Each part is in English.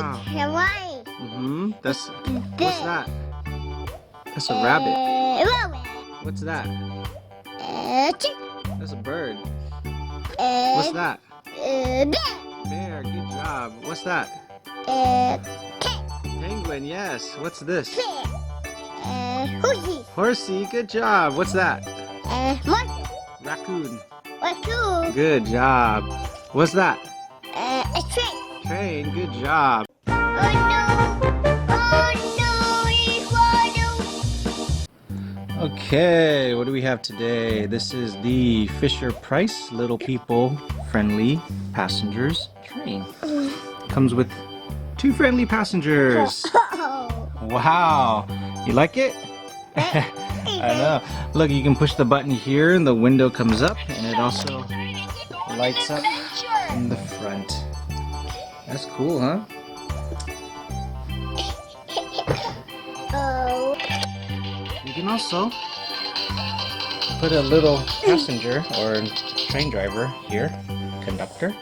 Wow. Hawaii. What's that? That's a rabbit. Rabbit. What's that? Chick. That's a bird. What's that? Bear. Bear. Good job. What's that? Cat. Penguin. Yes. What's this? Horsey. Horsey. Good job. What's that? Monkey. Raccoon. Raccoon. Good job. What's that? A train. Train. Good job. Oh no! Oh no! Okay, what do we have today? This is the Fisher Price Little People Friendly Passengers train. Comes with 2 friendly passengers. Wow, you like it? I know. Look, you can push the button here and the window comes up, and it also lights up in the front. That's cool, huh? You can also put a little passenger or train driver here, conductor.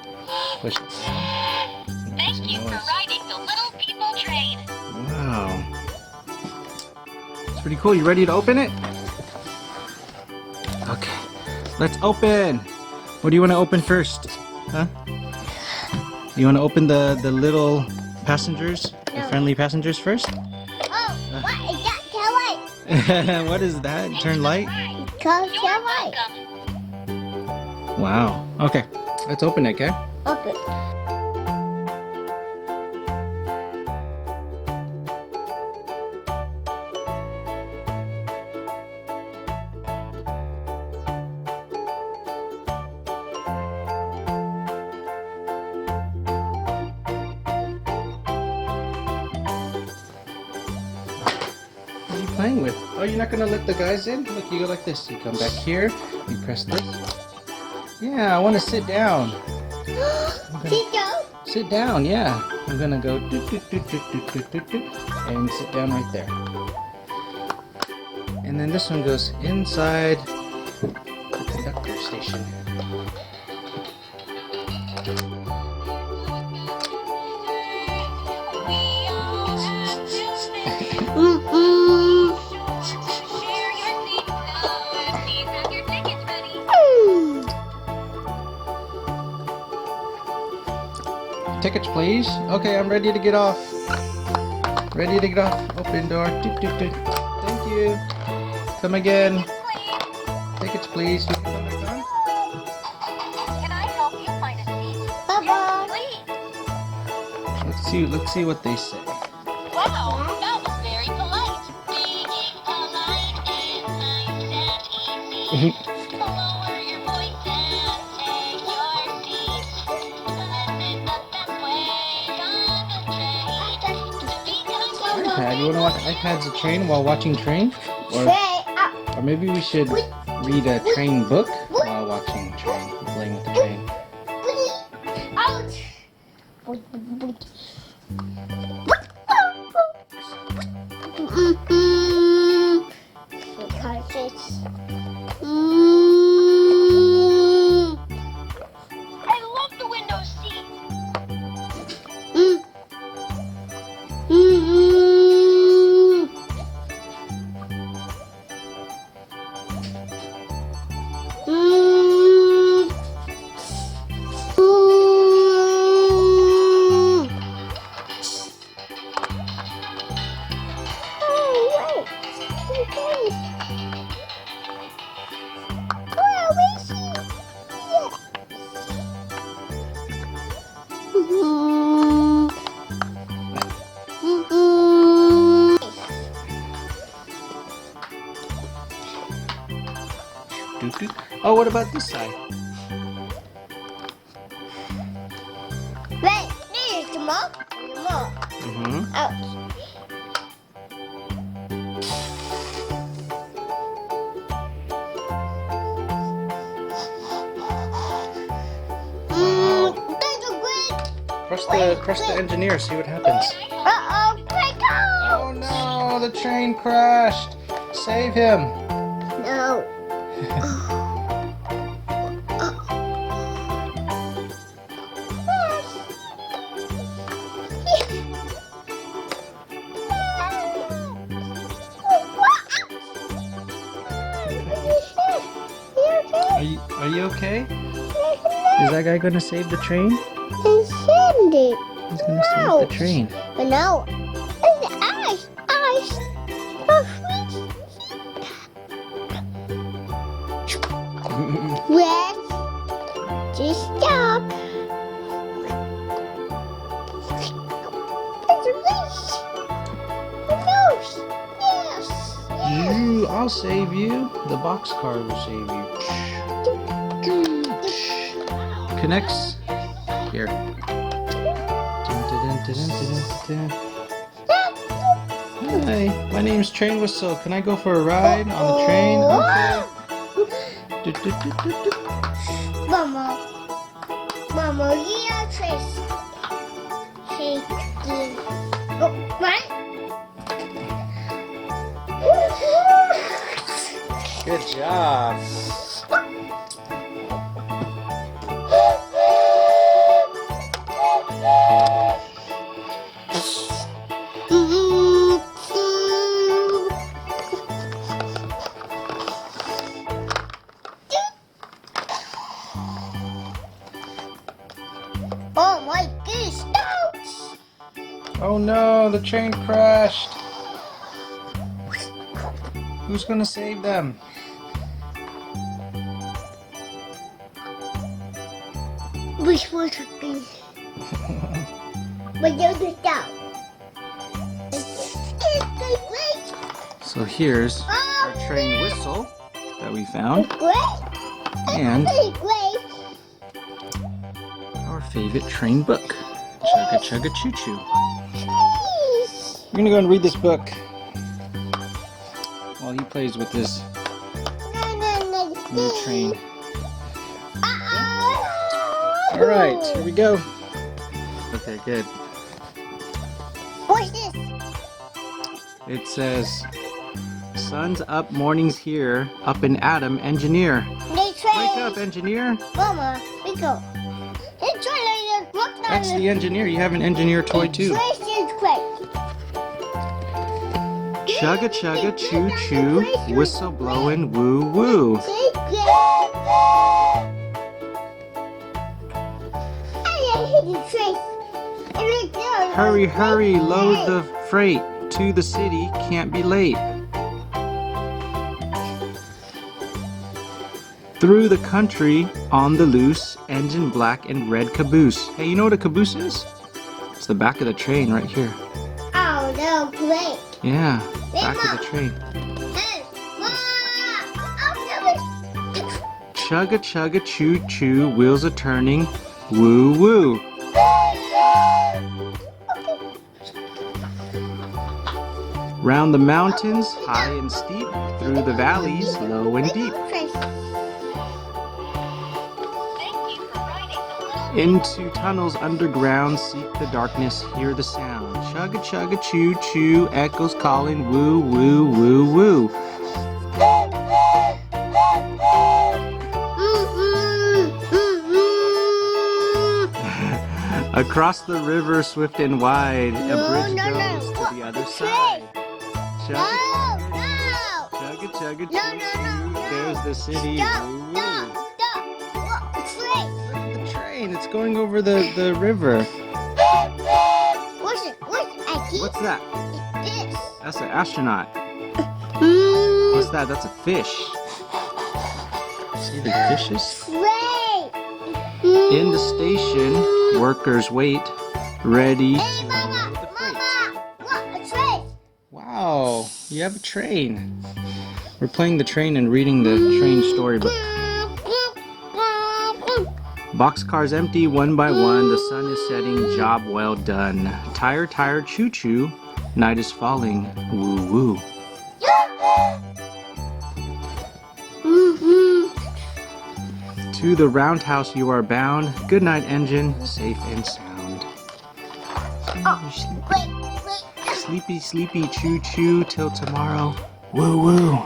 Push it down. Thank you for riding the Little People train. Wow. It's pretty cool. You ready to open it? Okay. Let's open. What do you want to open first? Huh? You want to open the little passengers, the friendly passengers first? Oh, what is that? Hawaii. What is that? Turn light? Cause You're Hawaii. welcome. Wow. Okay. Let's open it, okay? Open. What are you playing with? Oh, you're not gonna let the guys in? Look, you go like this. You come back here. You press this. Yeah, I want to sit down. Sit down. Sit down, yeah. I'm gonna go doot, doot, doot, doot, doot, doot, doot, doot, and sit down right there. And then this one goes inside the conductor station. Share your seatbelt. Please have your tickets ready. Tickets, please. Okay, I'm ready to get off. Ready to get off. Open door. Doot, doot, doot. Thank you. Come again. Tickets, please. You can come back on. Can I help you find a seat? Bye-bye. Please. Let's see what they say. Wow, that was very polite. Being polite is nice and easy. Lower your voice and take your seat. This is the best way on the train to be kind. iPad. You want to watch iPads a train while watching train? Or maybe we should read a train book while watching train, playing with the train. Out. I love the window seat. Doot, doot. Oh, what about this side? Wait, this is the mom. Out. That's a great. Press the engineer, see what happens. Uh-oh, quick out. Oh no, the train crashed. Save him. No. Are you okay? Is that guy gonna save the train? It's Sandy. He's gonna save the train. But no. It's ice. Ice. Red. Just stop. It's a race. Yes. Yes. You, I'll save you. The boxcar will save you. Connects. Here. Dun, dun, dun, dun, dun, dun, dun. Hi, my name's Train Whistle. Can I go for a ride on the train? Okay. Du, du, du, du, du. Mama. Mama, you are Trace. Shake it. Oh, right? Good job. Oh my goodness, Oh no, the train crashed. Who's gonna save them? which was cooking? But you just out. It's So here's our train whistle that we found, great. and It's great. our favorite train book, Chugga Chugga Choo Choo. Please. We're gonna go and read this book while he plays with his new train. All right, here we go. Okay, good. What's this? It says, "Sun's up, morning's here. Up and Adam, engineer. They train. Wake up, engineer." Mama, we go. They train. Look down. That's the engineer. You have an engineer toy too. Trace is great. Chugga chugga choo choo, whistle blowing woo woo. Hurry, hurry, load the freight to the city, can't be late. Through the country, on the loose, engine black and red caboose. Hey, you know what a caboose is? It's the back of the train right here. Oh, no, great. Yeah, back of the train. Hey, Mom! Chugga chugga choo choo, wheels are turning, woo woo. Round the mountains, high and steep, through the valleys, low and deep. Thank you for riding the little Into tunnels underground, seek the darkness, hear the sound. Chugga chugga choo choo, echoes calling, woo woo woo woo. Across the river, swift and wide, a bridge goes to the other side. Chugga chugga choo choo, there's the city, woo woo. Look at the train, it's going over the river. What's it? What's that? This. That's an astronaut. What's that? That's a fish. See the fishes? Great. In the station, workers wait, ready Hey, to Mama! unload the freight. Mama! Look, a train! Wow, you have a train. We're playing the train and reading the train storybook. Boxcars empty one by one, the sun is setting, job well done. Tire, tire, choo choo, night is falling, woo woo. To the roundhouse you are bound, good night engine, safe and sound. Wait. Sleepy, sleepy, choo choo, till tomorrow, woo woo.